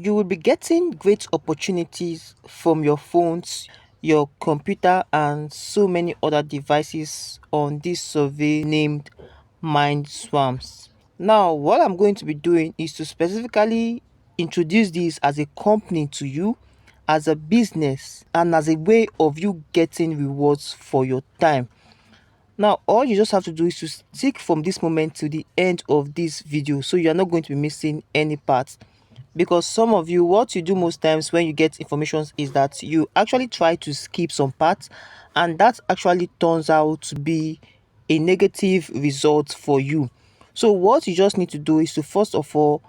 You will be getting great opportunities from your phones, your computer, and so many other devices on this survey named Mindswarms. Now, what I'm going to be doing is to specifically introduce this as a company to you, as a business, and as a way of you getting rewards for your time. Now, all you just have to do is to stick from this moment to the end of this video, so you're not going to be missing any parts. Because some of you, what you do most times when you get information is that you actually try to skip some parts, and that actually turns out to be a negative result for you. So what you just need to do is to first of all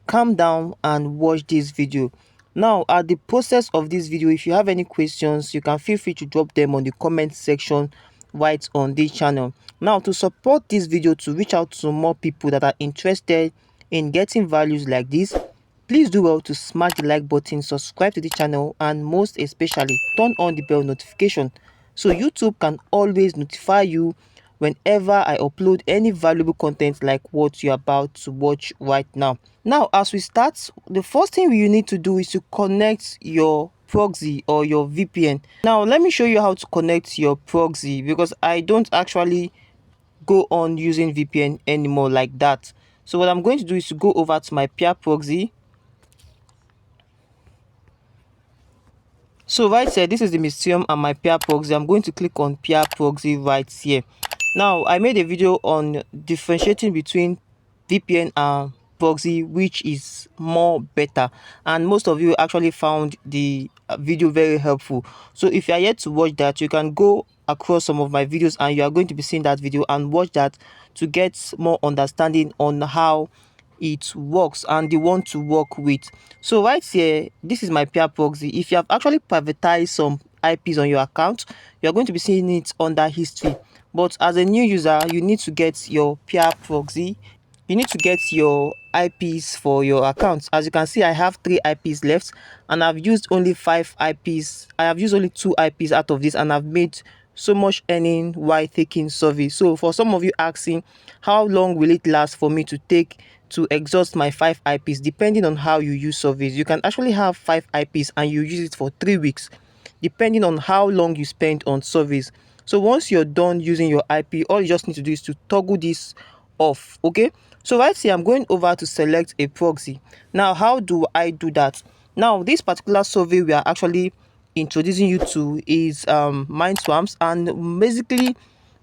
calm down and watch this video. Now, at the process of this video, if you have any questions, you can feel free to drop them on the comment section right on this channel. Now, to support this video, to reach out to more people that are interested in getting values like this, please do well to smash the like button, subscribe to the channel, and most especially turn on the bell notification so YouTube can always notify you whenever I upload any valuable content like what you're about to watch right now. Now, as we start, the first thing you need to do is to connect your proxy or your VPN. Now, let me show you how to connect your proxy, because I don't actually go on using VPN anymore like that. So what I'm going to do is to go over to my peer proxy. So right here, this is the Mycelium and my peer proxy. I'm going to click on peer proxy right here. Now, I made a video on differentiating between VPN and proxy, which is more better, and most of you actually found the video very helpful. So if you are yet to watch that, you can go across some of my videos and you are going to be seeing that video and watch that to get more understanding on how it works and the one to work with. So right here, this is my peer proxy. If you have actually privatized some IPs on your account, you're going to be seeing it under history. But as a new user, you need to get your peer proxy. You need to get your IPs for your accounts. As you can see, I have 3 IPs left, and I've used only 5 IPs. I have used only 2 IPs out of this, and I've made so much earning while taking survey. So for some of you asking, how long will it last for me to take to exhaust my 5 IPs? Depending on how you use surveys, you can actually have 5 IPs and you use it for 3 weeks, depending on how long you spend on surveys. So once you're done using your IP, all you just need to do is to toggle this off. Okay, so right here, I'm going over to select a proxy. Now, how do I do that? Now, this particular survey we are actually introducing you to is Mindswarms, and basically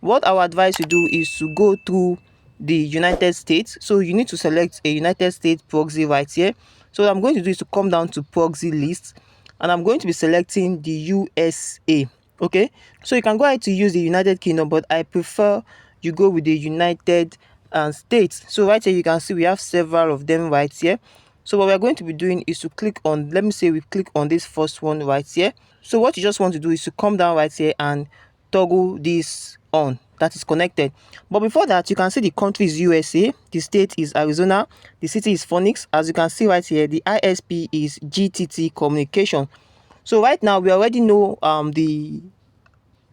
what I would advise you do is to go through the United States. So you need to select a United States proxy right here. So what I'm going to do is to come down to proxy list, and I'm going to be selecting the USA. Okay, so you can go ahead to use the United Kingdom, but I prefer you go with the United States. So right here, you can see we have several of them right here. So what we're going to be doing is to click on, let me say we click on this first one right here. So what you just want to do is to come down right here and toggle this on, that is connected. But before that, you can see the country is USA, the state is Arizona, the city is Phoenix. As you can see right here, the ISP is GTT Communication. So right now we already know the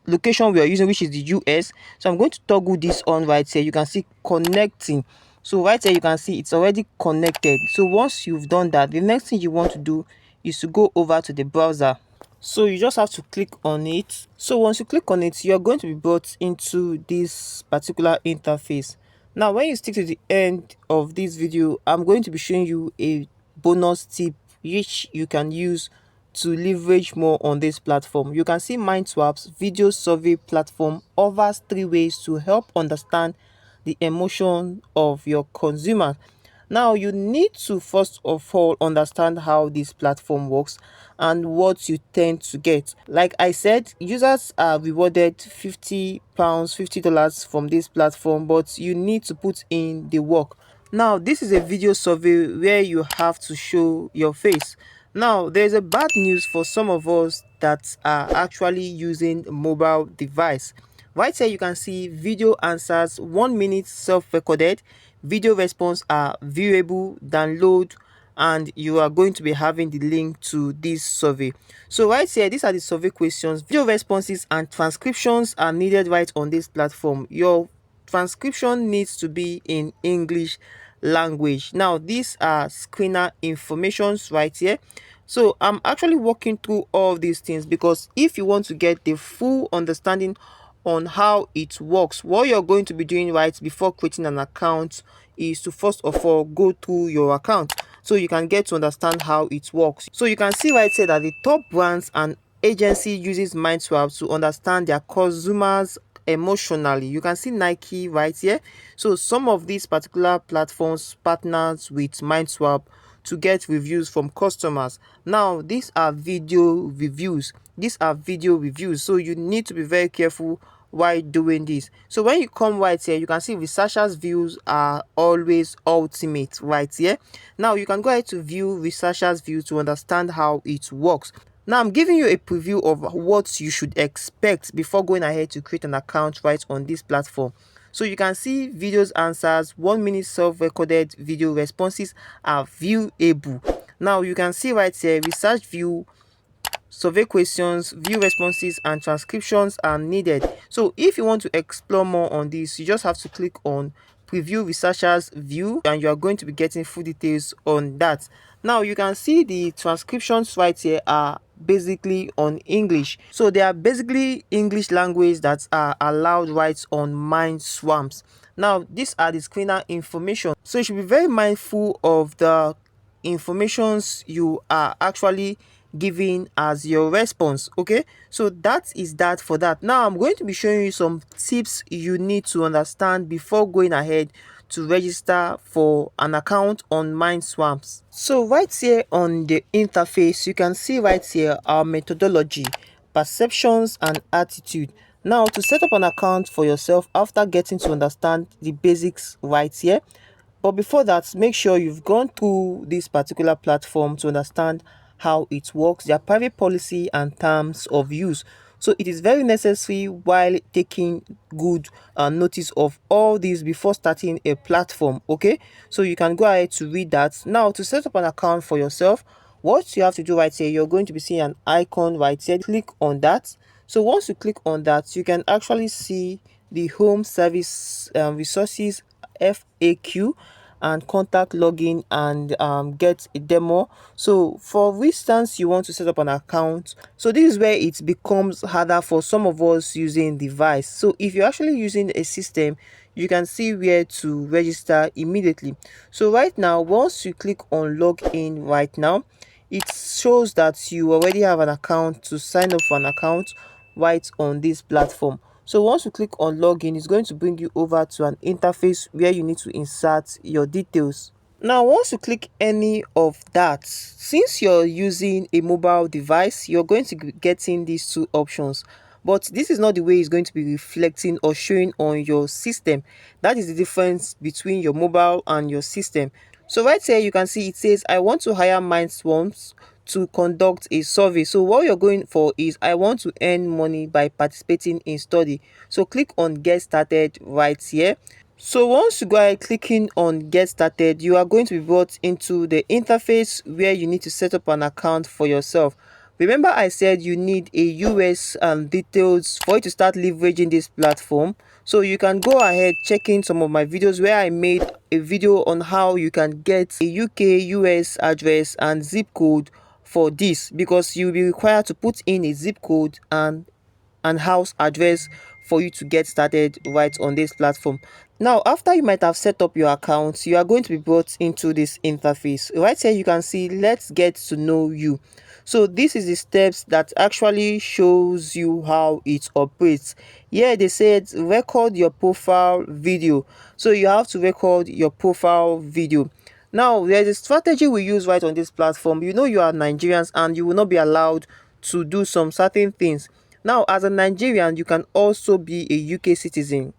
location we are using, which is the US. So I'm going to toggle this on right here. You can see connecting. So right here, you can see it's already connected. So once you've done that, the next thing you want to do is to go over to the browser. So you just have to click on it. So once you click on it, you're going to be brought into this particular interface. Now, when you stick to the end of this video, I'm going to be showing you a bonus tip which you can use to leverage more on this platform. You can see Mindswarms video survey platform offers 3 ways to help understand the emotion of your consumer. Now, you need to first of all understand how this platform works and what you tend to get. Like I said, users are rewarded £50, $50 from this platform, but you need to put in the work. Now, this is a video survey where you have to show your face. Now, there's a bad news for some of us that are actually using a mobile device. Right here, you can see video answers 1 minute self-recorded, video response are viewable, download, and you are going to be having the link to this survey. So right here, these are the survey questions. Video responses and transcriptions are needed right on this platform. Your transcription needs to be in English language. Now these are screener informations right here. So I'm actually walking through all these things because if you want to get the full understanding on how it works, what you're going to be doing right before creating an account is to first of all go through your account so you can get to understand how it works. So you can see right here that the top brands and agency uses Mindswarms to understand their consumers emotionally. You can see Nike right here. So some of these particular platforms partners with Mindswap to get reviews from customers. Now these are video reviews. So you need to be very careful while doing this. So when you come right here, you can see researchers views are always ultimate right here. Now you can go ahead to view researchers view to understand how it works. Now I'm giving you a preview of what you should expect before going ahead to create an account right on this platform. So you can see videos answers, 1 minute self-recorded video responses are viewable. Now you can see right here research view, survey questions, view responses and transcriptions are needed. So if you want to explore more on this, you just have to click on preview researchers view and you are going to be getting full details on that. Now you can see the transcriptions right here are basically on English. So they are basically English language that are allowed right on Mindswarms. Now these are the screener information. So you should be very mindful of the informations you are actually giving as your response. Okay, so that is that for that. Now I'm going to be showing you some tips you need to understand before going ahead to register for an account on Mindswarms. So right here on the interface, you can see right here our methodology, perceptions and attitude. Now to set up an account for yourself after getting to understand the basics right here, but before that, make sure you've gone through this particular platform to understand how it works, their private policy and terms of use. So it is very necessary while taking good notice of all these before starting a platform. Okay, so you can go ahead to read that. Now to set up an account for yourself, what you have to do right here, you're going to be seeing an icon right here. Click on that. So once you click on that, you can actually see the home service resources, FAQ and contact login and get a demo. So for instance, you want to set up an account, so this is where it becomes harder for some of us using device. So if you're actually using a system, you can see where to register immediately. So right now, once you click on login right now, it shows that you already have an account to sign up for an account right on this platform. So once you click on login, it's going to bring you over to an interface where you need to insert your details. Now once you click any of that, since you're using a mobile device, you're going to be getting these two options, but this is not the way it's going to be reflecting or showing on your system. That is the difference between your mobile and your system. So right here you can see it says I want to hire Mindswarms to conduct a survey. So what you're going for is I want to earn money by participating in study. So click on get started right here. So once you go ahead clicking on get started, you are going to be brought into the interface where you need to set up an account for yourself. Remember I said you need a US details for you to start leveraging this platform. So you can go ahead checking some of my videos where I made a video on how you can get a UK US address and zip code for this, because you'll be required to put in a zip code and house address for you to get started right on this platform. Now after you might have set up your account, you are going to be brought into this interface. Right here you can see let's get to know you. So this is the steps that actually shows you how it operates. Here they said record your profile video, so you have to record your profile video. Now there's a strategy we use right on this platform. You know you are Nigerians and you will not be allowed to do some certain things. Now as a Nigerian, you can also be a UK citizen,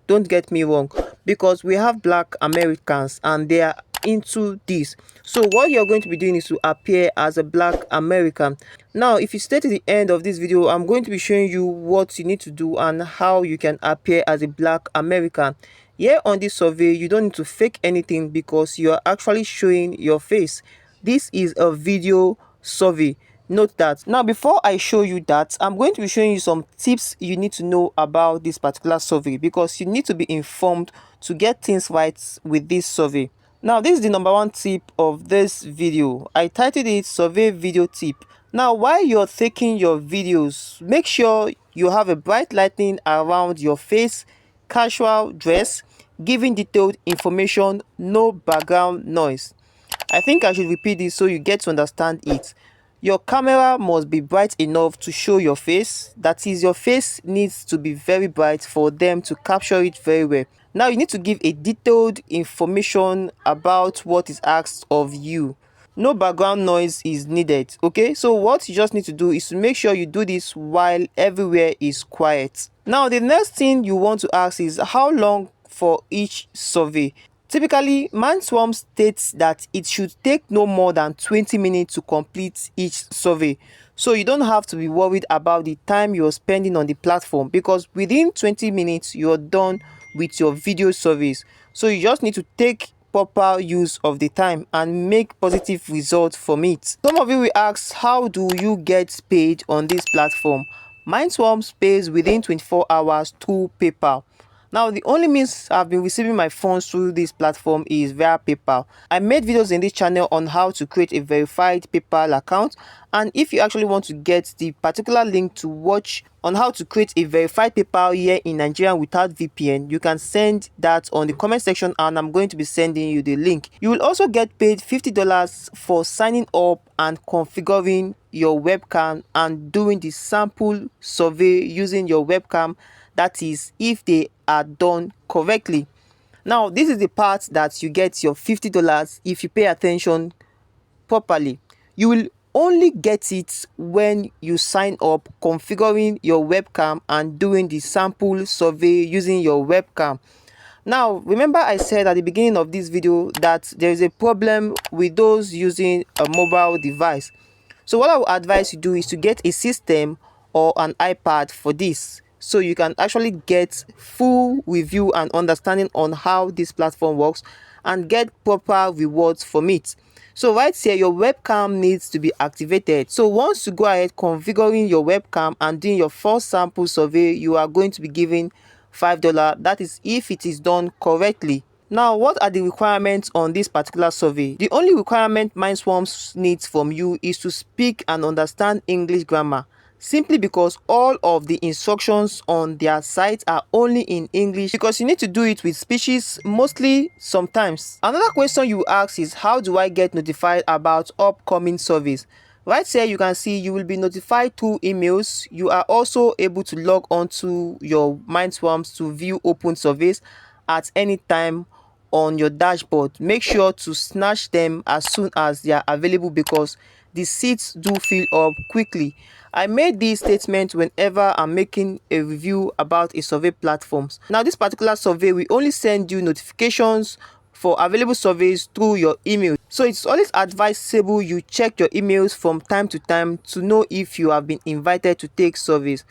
don't get me wrong, because we have black Americans and they are into this. So what you're going to be doing is to appear as a black American. Now if you stay to the end of this video, I'm going to be showing you what you need to do and how you can appear as a black American. Here on this survey, you don't need to fake anything because you are actually showing your face. This is a video survey. Note that. Now before I show you that, I'm going to be showing you some tips you need to know about this particular survey, because you need to be informed to get things right with this survey. Now, this is the number one tip of this video. I titled it Survey Video Tip. Now, while you're taking your videos, make sure you have a bright lighting around your face, casual dress, giving detailed information, no background noise. I think I should repeat this so you get to understand it. Your camera must be bright enough to show your face. That is, your face needs to be very bright for them to capture it very well. Now you need to give a detailed information about what is asked of you. No background noise is needed. Okay, so what you just need to do is to make sure you do this while everywhere is quiet. Now the next thing you want to ask is how long for each survey. Typically, Mindswarms states that it should take no more than 20 minutes to complete each survey. So you don't have to be worried about the time you're spending on the platform, because within 20 minutes you're done with your video surveys. So you just need to take proper use of the time and make positive results from it. Some of you will ask, how do you get paid on this platform? Mindswarms pays within 24 hours through PayPal. Now, the only means I've been receiving my funds through this platform is via PayPal. I made videos in this channel on how to create a verified PayPal account, and if you actually want to get the particular link to watch on how to create a verified PayPal here in Nigeria without VPN, you can send that on the comment section and I'm going to be sending you the link. You will also get paid $50 for signing up and configuring your webcam and doing the sample survey using your webcam. That is, if they are done correctly. Now, this is the part that you get your $50 if you pay attention properly. You will only get it when you sign up, configuring your webcam and doing the sample survey using your webcam. Now, remember I said at the beginning of this video that there is a problem with those using a mobile device. So what I would advise you do is to get a system or an iPad for this, so you can actually get full review and understanding on how this platform works and get proper rewards from it. So right here, your webcam needs to be activated. So once you go ahead configuring your webcam and doing your first sample survey, you are going to be given $5. That is if it is done correctly. Now, what are the requirements on this particular survey? The only requirement Mindswarms needs from you is to speak and understand English grammar, simply because all of the instructions on their site are only in English, because you need to do it with speeches mostly sometimes. Another question you ask is, how do I get notified about upcoming surveys? Right here you can see you will be notified through emails. You are also able to log on to your Mindswarms to view open surveys at any time on your dashboard. Make sure to snatch them as soon as they are available, because the seats do fill up quickly. I made this statement whenever I'm making a review about a survey platforms. Now, this particular survey will only send you notifications for available surveys through your email. So it's always advisable you check your emails from time to time to know if you have been invited to take surveys.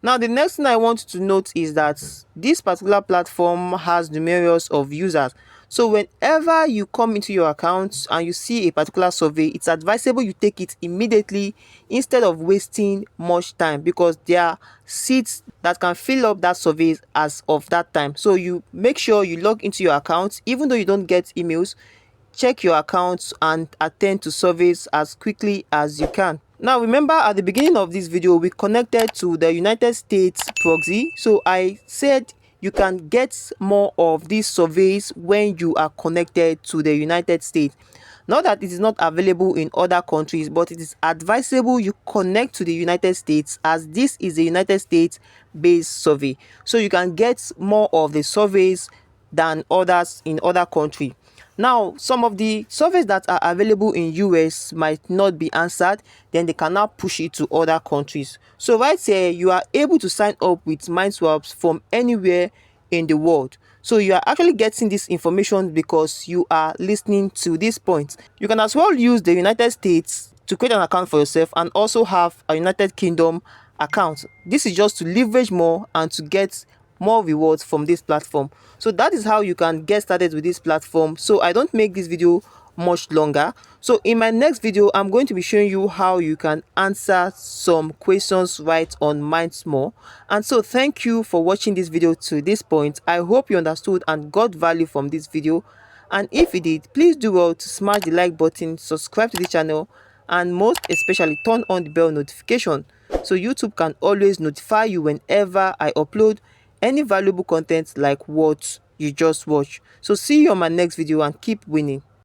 Now, the next thing I want to note is that this particular platform has numerous of users. So whenever you come into your account and you see a particular survey, it's advisable you take it immediately instead of wasting much time, because there are seats that can fill up that survey as of that time. So you make sure you log into your account, even though you don't get emails. Check your accounts and attend to surveys as quickly as you can. Now, remember at the beginning of this video, we connected to the United States proxy. So I said you can get more of these surveys when you are connected to the United States. Not that it is not available in other countries, but it is advisable you connect to the United States, as this is a United States based survey. So you can get more of the surveys than others in other countries. Now, some of the surveys that are available in US might not be answered, then they cannot push it to other countries. So right here, you are able to sign up with Mindswarms from anywhere in the world. So you are actually getting this information because you are listening to this point. You can as well use the United States to create an account for yourself and also have a United Kingdom account. This is just to leverage more and to get more rewards from this platform. So that is how you can get started with this platform. So I don't make this video much longer. So in my next video, I'm going to be showing you how you can answer some questions right on Mindswarms. And so thank you for watching this video to this point. I hope you understood and got value from this video. And if you did, please do well to smash the like button, subscribe to the channel, and most especially turn on the bell notification so YouTube can always notify you whenever I upload any valuable content like what you just watched. So see you on my next video and keep winning.